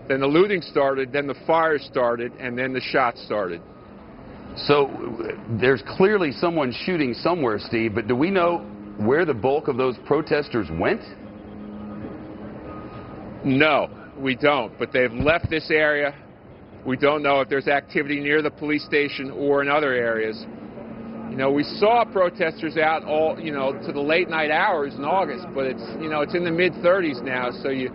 then the looting started, then the fire started, and then the shots started. So there's clearly someone shooting somewhere, Steve, but do we know where the bulk of those protesters went? No, we don't, but they've left this area. We don't know if there's activity near the police station or in other areas. You know, we saw protesters out all, to the late night hours in August, but it's in the mid-30s now, so you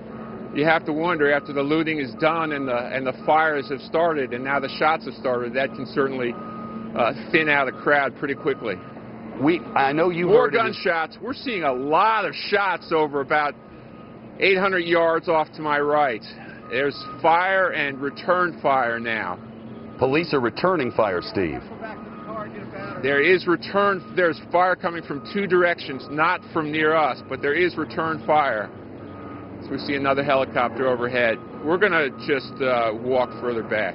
have to wonder, after the looting is done and the fires have started and now the shots have started, that can certainly thin out a crowd pretty quickly. I know you More heard gunshots. We're seeing a lot of shots over about 800 yards off to my right. There's fire and return fire now. Police are returning fire, Steve. There's fire coming from two directions, not from near us, but there is return fire. So we see another helicopter overhead. We're going to just walk further back.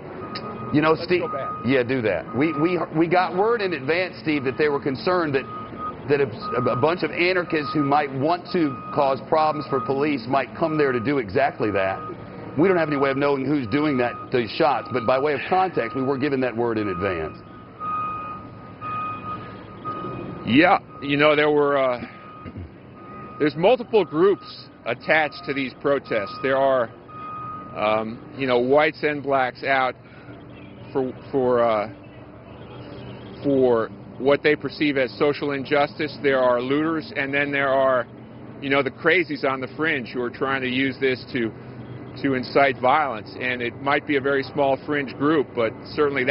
You know, Let's Steve, go back. Yeah, do that. We got word in advance, Steve, that they were concerned that a bunch of anarchists who might want to cause problems for police might come there to do exactly that. We don't have any way of knowing who's doing those shots, but by way of context, we were given that word in advance. Yeah, there's multiple groups attached to these protests. There are, whites and blacks out for what they perceive as social injustice. There are looters, and then there are, the crazies on the fringe who are trying to use this to incite violence. And it might be a very small fringe group, but certainly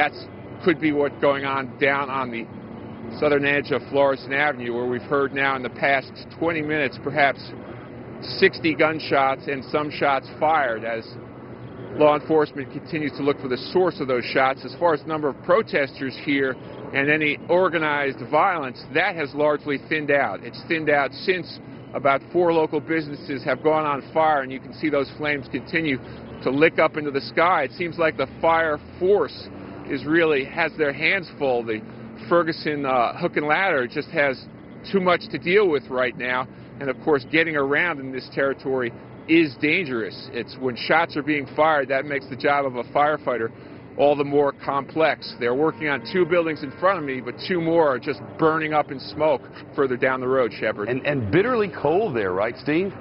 could be what's going on down on the southern edge of Florissant Avenue, where we've heard now in the past 20 minutes perhaps 60 gunshots and some shots fired as law enforcement continues to look for the source of those shots. As far as the number of protesters here and any organized violence, that has largely thinned out. It's thinned out since about 4 local businesses have gone on fire, and you can see those flames continue to lick up into the sky. It seems like the fire force has their hands full. The Ferguson hook and ladder just has too much to deal with right now, and of course getting around in this territory is dangerous. It's when shots are being fired that makes the job of a firefighter all the more complex. They're working on 2 buildings in front of me, but 2 more are just burning up in smoke further down the road, Shepard. And bitterly cold there, right, Steve?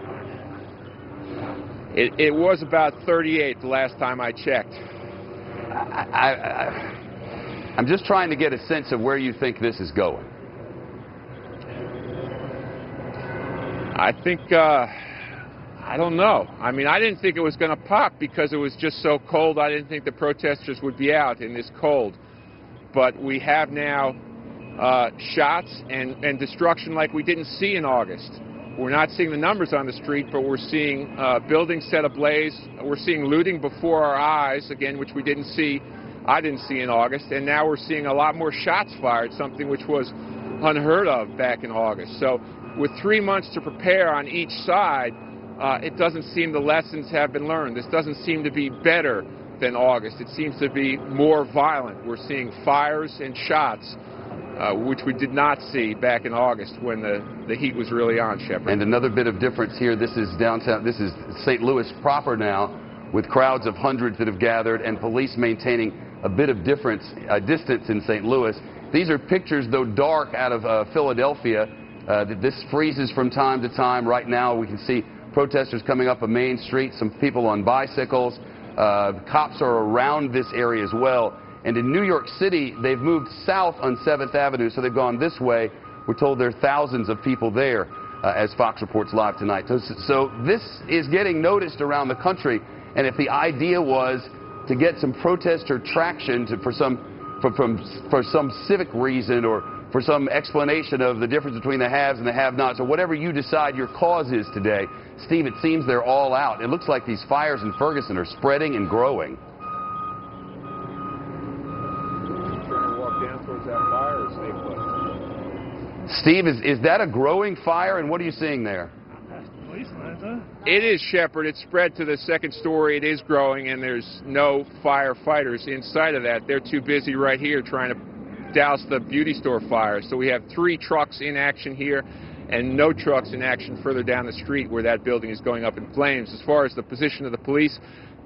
It was about 38 the last time I checked. I'm just trying to get a sense of where you think this is going. I think, I don't know. I mean, I didn't think it was going to pop because it was just so cold. I didn't think the protesters would be out in this cold. But we have now shots and destruction like we didn't see in August. We're not seeing the numbers on the street, but we're seeing buildings set ablaze. We're seeing looting before our eyes, again, which we didn't see. I didn't see in August, and now we're seeing a lot more shots fired, something which was unheard of back in August. So with 3 months to prepare on each side, it doesn't seem the lessons have been learned. This doesn't seem to be better than August. It seems to be more violent. We're seeing fires and shots, which we did not see back in August when the heat was really on, Shepard. And another bit of difference here, this is downtown, this is St. Louis proper now, with crowds of hundreds that have gathered and police maintaining a bit of distance in St. Louis. These are pictures, though dark, out of Philadelphia. This freezes from time to time. Right now we can see protesters coming up a main street, some people on bicycles. Cops are around this area as well. And in New York City, they've moved south on 7th Avenue, so they've gone this way. We're told there are thousands of people there, as Fox reports live tonight. So this is getting noticed around the country. And if the idea was to get some protester traction for some civic reason or for some explanation of the difference between the haves and the have-nots, or whatever you decide your cause is today, Steve, it seems they're all out. It looks like these fires in Ferguson are spreading and growing. Trying to walk down towards that fire or stay put? Steve, is that a growing fire, and what are you seeing there? It is, Shepard. It's spread to the second story. It is growing, and there's no firefighters inside of that. They're too busy right here trying to douse the beauty store fire. So we have 3 trucks in action here and no trucks in action further down the street where that building is going up in flames. As far as the position of the police,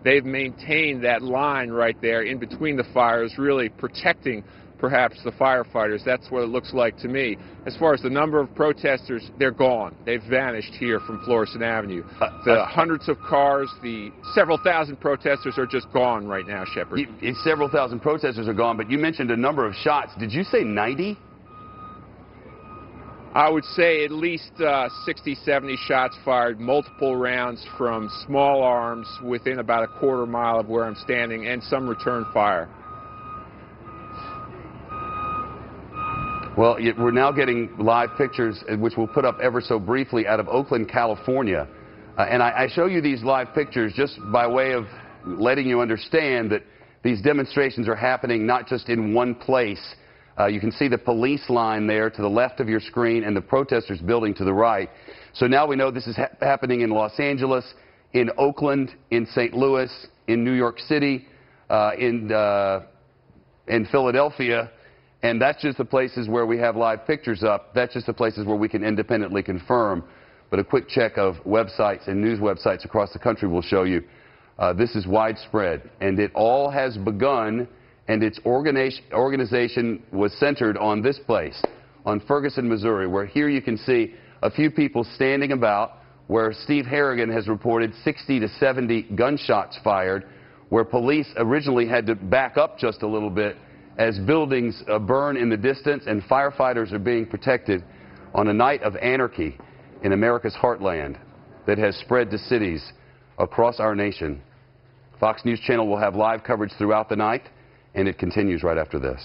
they've maintained that line right there in between the fires, really protecting perhaps the firefighters. That's what it looks like to me. As far as the number of protesters, they're gone. They've vanished here from Florissant Avenue. The hundreds of cars, the several thousand protesters are just gone right now, Shepard. Several thousand protesters are gone, but you mentioned a number of shots. Did you say 90? I would say at least 60, 70 shots fired, multiple rounds from small arms within about a quarter mile of where I'm standing, and some return fire. Well, we're now getting live pictures, which we'll put up ever so briefly, out of Oakland, California. And I show you these live pictures just by way of letting you understand that these demonstrations are happening not just in one place. You can see the police line there to the left of your screen and the protesters building to the right. So now we know this is happening in Los Angeles, in Oakland, in St. Louis, in New York City, in Philadelphia. And that's just the places where we have live pictures up. That's just the places where we can independently confirm. But a quick check of websites and news websites across the country will show you this is widespread. And it all has begun, and its organization was centered on this place, on Ferguson, Missouri, where here you can see a few people standing about, where Steve Harrigan has reported 60 to 70 gunshots fired, where police originally had to back up just a little bit as buildings burn in the distance and firefighters are being protected on a night of anarchy in America's heartland that has spread to cities across our nation. Fox News Channel will have live coverage throughout the night, and it continues right after this.